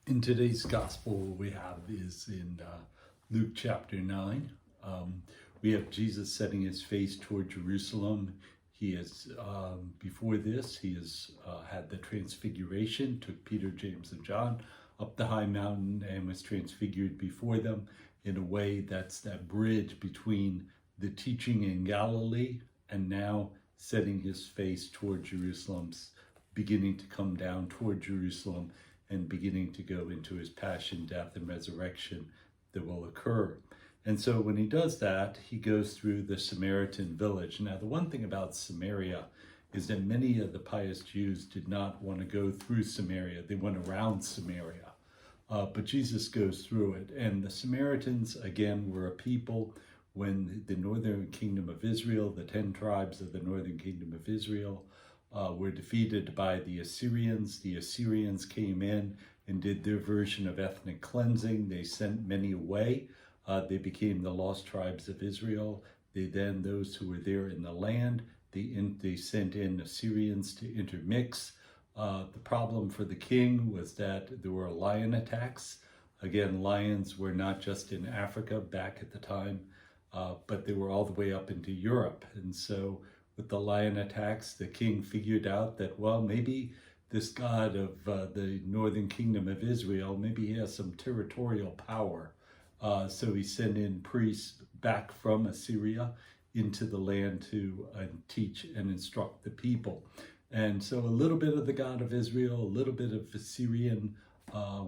In today's gospel, what we have is in Luke chapter 9. We have Jesus setting his face toward Jerusalem. He has, before this, he has had the transfiguration, took Peter, James, and John up the high mountain and was transfigured before them in a way that's that bridge between the teaching in Galilee and now setting his face toward Jerusalem, beginning to come down toward Jerusalem and beginning to go into his passion, death, and resurrection that will occur. And so when he does that, he goes through the Samaritan village. Now, the one thing about Samaria is that many of the pious Jews did not want to go through Samaria. They went around Samaria. But Jesus goes through it. And the Samaritans, again, were a people when the northern kingdom of Israel, the 10 tribes of the northern kingdom of Israel, were defeated by the Assyrians. The Assyrians came in and did their version of ethnic cleansing. They sent many away. They became the lost tribes of Israel. Those who were there in the land, they sent in Assyrians to intermix. The problem for the king was that there were lion attacks. Again, lions were not just in Africa back at the time, but they were all the way up into Europe. And so with the lion attacks, the king figured out that, well, maybe this God of the northern kingdom of Israel, maybe he has some territorial power. So he sent in priests back from Assyria into the land to teach and instruct the people. And so a little bit of the God of Israel, a little bit of Assyrian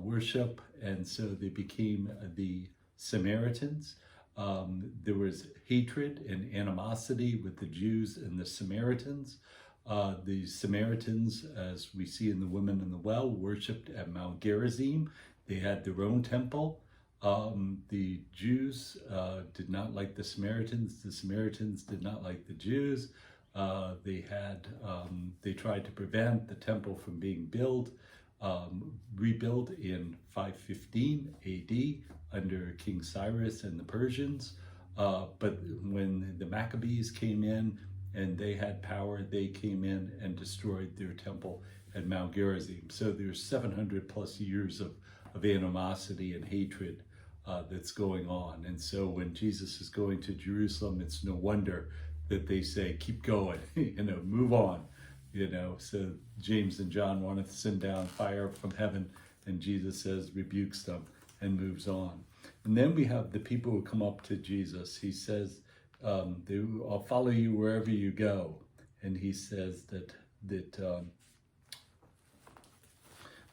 worship, and so they became the Samaritans. There was hatred and animosity with the Jews and the Samaritans. The Samaritans, as we see in the women in the well, worshipped at Mount Gerizim. They had their own temple. The Jews did not like the Samaritans. The Samaritans did not like the Jews. They tried to prevent the temple from being rebuilt in 515 AD under King Cyrus and the Persians. But when the Maccabees came in and they had power, they came in and destroyed their temple at Mount Gerizim. So there's 700 plus years of animosity and hatred that's going on. And so when Jesus is going to Jerusalem, it's no wonder that they say, keep going, move on. So James and John wanted to send down fire from heaven, and Jesus says, rebukes them and moves on. And then we have the people who come up to Jesus. He says, I'll follow you wherever you go. And he says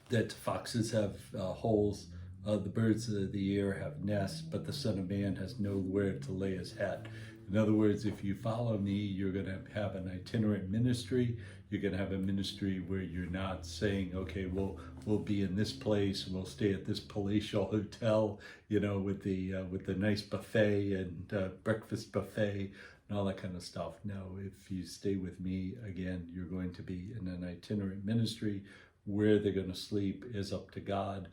that foxes have holes, the birds of the air have nests, but the Son of Man has nowhere to lay his head. In other words, if you follow me, you're going to have an itinerant ministry. You're going to have a ministry where you're not saying, okay, we'll be in this place, we'll stay at this palatial hotel, with the nice buffet and breakfast buffet and all that kind of stuff. No, if you stay with me, again, you're going to be in an itinerant ministry. Where they're going to sleep is up to God.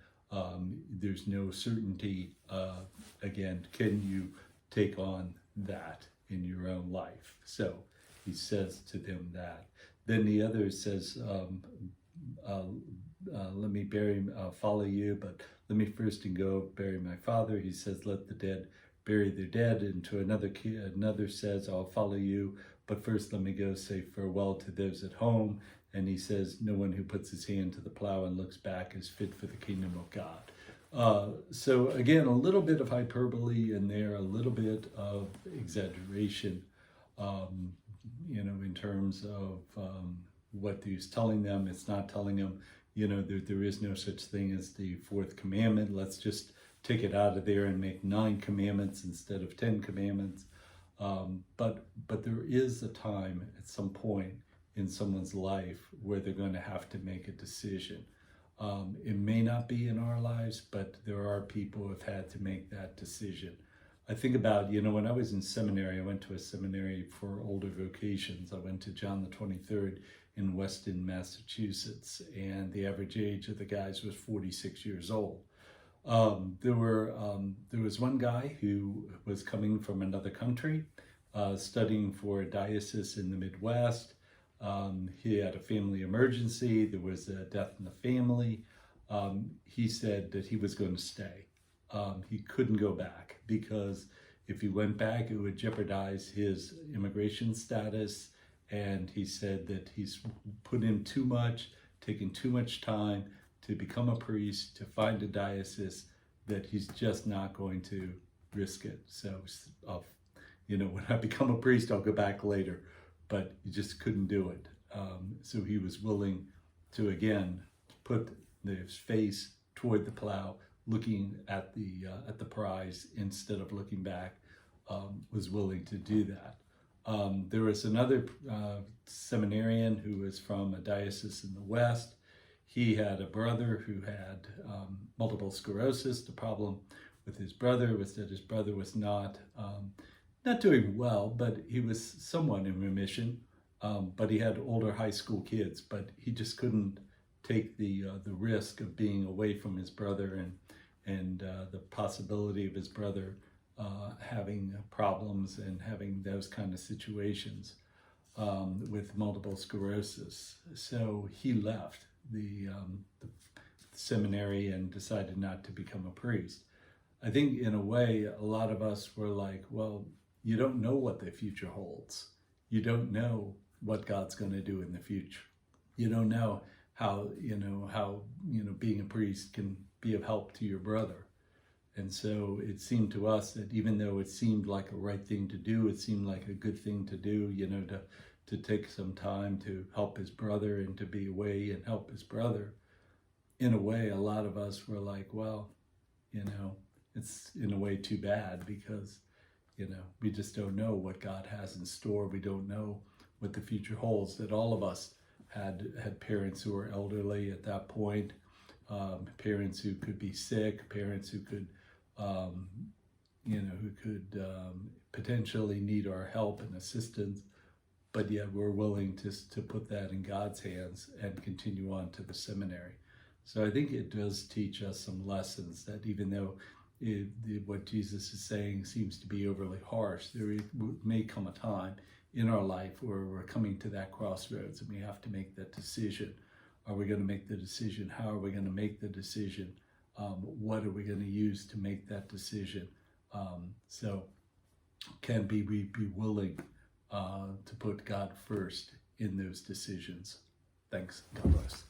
There's no certainty. Again, can you take on that in your own life? So he says to them that. Then the other says, let me follow you, but let me first and go bury my father. He says, let the dead bury their dead. And to another says, I'll follow you, but first let me go say farewell to those at home. And he says, no one who puts his hand to the plow and looks back is fit for the kingdom of God. So again, a little bit of hyperbole in there, a little bit of exaggeration, in terms of what he's telling them. It's not telling them, there is no such thing as the fourth commandment. Let's just take it out of there and make 9 commandments instead of 10 commandments. But there is a time at some point in someone's life where they're going to have to make a decision. It may not be in our lives, but there are people who have had to make that decision. I think about, when I was in seminary, I went to a seminary for older vocations. I went to John the 23rd in Weston, Massachusetts, and the average age of the guys was 46 years old. There was one guy who was coming from another country, studying for a diocese in the Midwest. He had a family emergency. There was a death in the family. he said that he was going to stay. He couldn't go back because if he went back, it would jeopardize his immigration status. And he said that he's put in too much, taken too much time to become a priest, to find a diocese, that he's just not going to risk it. So, when I become a priest, I'll go back later. But he just couldn't do it. So he was willing to, again, put his face toward the plow, looking at the prize instead of looking back, was willing to do that. There was another seminarian who was from a diocese in the West. He had a brother who had multiple sclerosis. The problem with his brother was that his brother was not doing well, but he was somewhat in remission. But he had older high school kids, but he just couldn't take the risk of being away from his brother and the possibility of his brother having problems and having those kind of situations with multiple sclerosis. So he left the seminary and decided not to become a priest. I think in a way, a lot of us were like, well, you don't know what the future holds. You don't know what God's going to do in the future. You don't know how being a priest can be of help to your brother. And so it seemed to us that even though it seemed like a right thing to do, it seemed like a good thing to do, to take some time to help his brother and to be away and help his brother. In a way, a lot of us were like, well, it's in a way too bad because, we just don't know what God has in store. We don't know what the future holds. That all of us had parents who were elderly at that point, parents who could be sick, parents who could potentially need our help and assistance, but yet we're willing to put that in God's hands and continue on to the seminary. So I think it does teach us some lessons that even though what Jesus is saying seems to be overly harsh, there may come a time in our life where we're coming to that crossroads and we have to make that decision. Are we going to make the decision? How are we going to make the decision? What are we going to use to make that decision? So can we be willing to put God first in those decisions? Thanks. God bless.